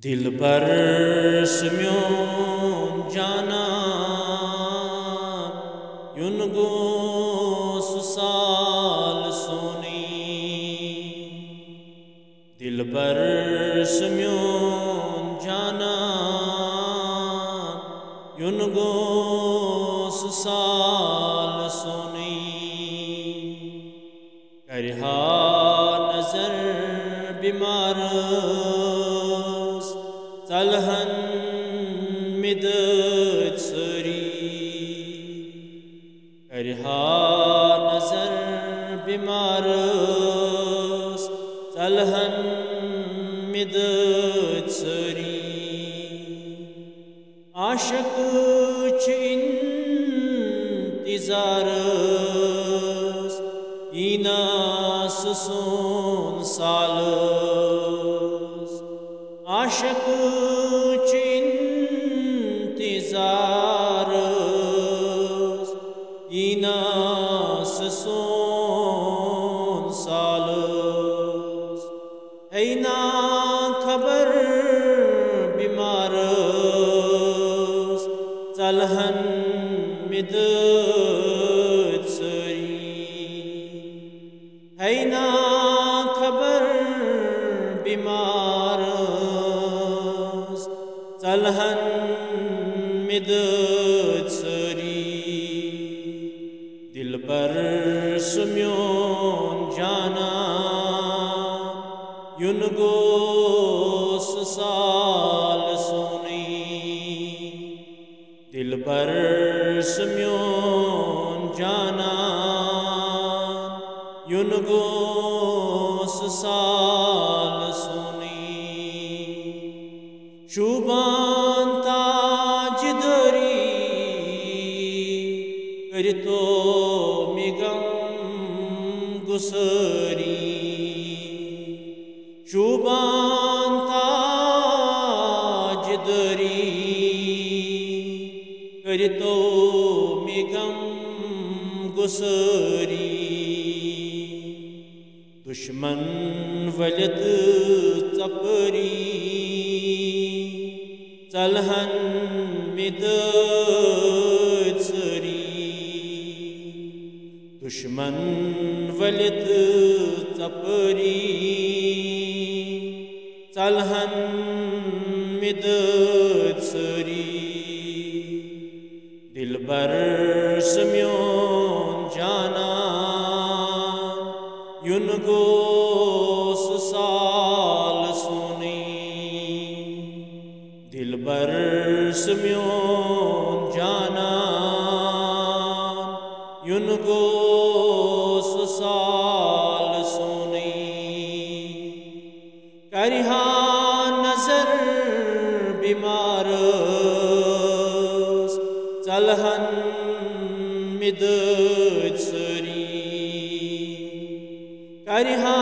दिलबर स्म्योन जाना युन गोस साल सोनी। दिलबर स्म्योन जाना युन गोस साल सोनी। करहा नजर बीमार चलहन मिदत सरी। करहा नजर बीमार चलहन मिदत सरी। आशक इंतजार इनास सोन साल। आशक इंतजार इनास सोन साल। ऐना खबर बीमार चलहन मिदत सरी। ऐना खबर बीमार चलहन मिदत सरी। दिलबर स्म्योन जाना युन गोस साल सोनी। दिलबर स्म्योन जाना युन गोस साल सोनी। शुभान ताज धरी करतो मिगम गुसरी। शुभान ताज धरी करतो मिगम गुसरी। दुश्मन वलित चपरी चलहन मिदत सरी। दुश्मन वलित चपरी चलहन मिदत सरी। दिलबर स्म्योन जाना युन गोस साल सोनी। दिलबर स्म्योन जाना युन गोस साल सोनी। करहा नजर बीमार चलहन मिदत सरी। करहा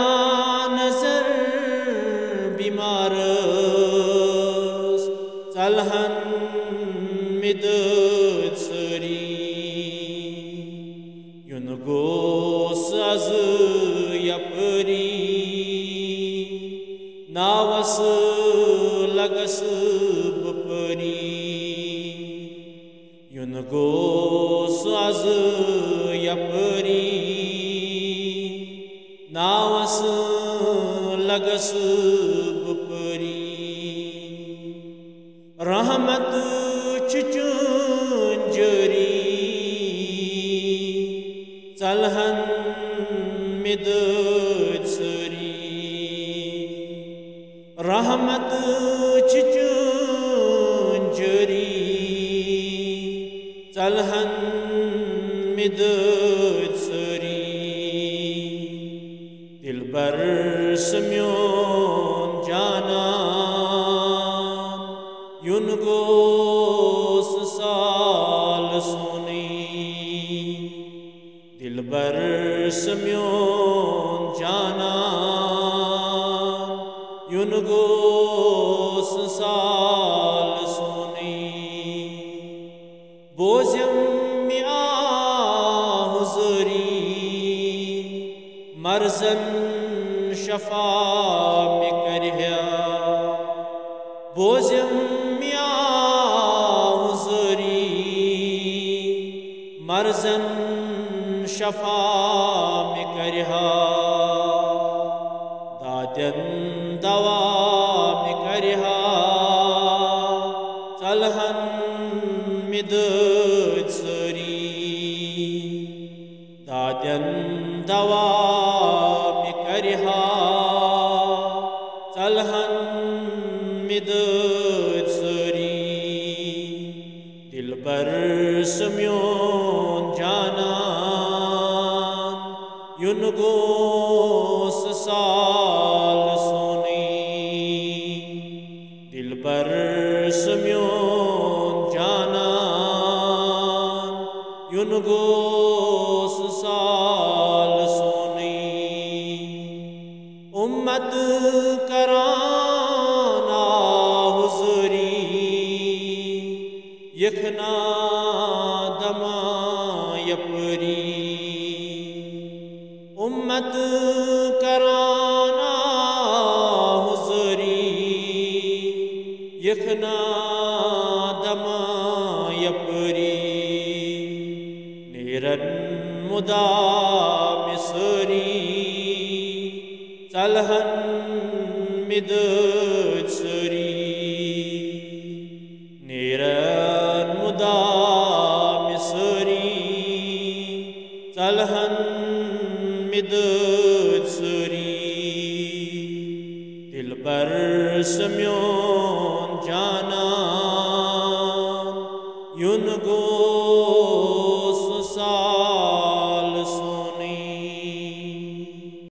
नजर बीमार चलहन मिदत सरी। युन गोस अज यपरी नावस लगस बपरी। युन गोस अज यपरी नावस लगस बपरी। रहमत चुंजरी चलहन मिदत सरी। रहमत चुंजरी चलहन मिदत सरी। दिलबर स्म्योन जाना युन गोस साल सोनी। दिलबर स्म्योन जाना युन गोस साल सोनी। बोझम में आह बोझम या हुज़ूरी मर्ज़न शफा में करहा दादन दवा में करहा चलहन मिदुद सरी दादन दवा में करहा चलहन मिदुद सरी दिलबर सम्योन जानान युन गोस साल सोनी दिलबर सम्योन जानान युन गोस साल सोनी उम्मत कराना हुज़ूरी यखना दमा यपरी उम्मत कराना हुज़ूरी यखना दमा यपरी निरन मुदा मिसरी चलहन मिदुद सरी निरन मुदा मिसरी चलहन मिदुद सरी दिलबर सम्योन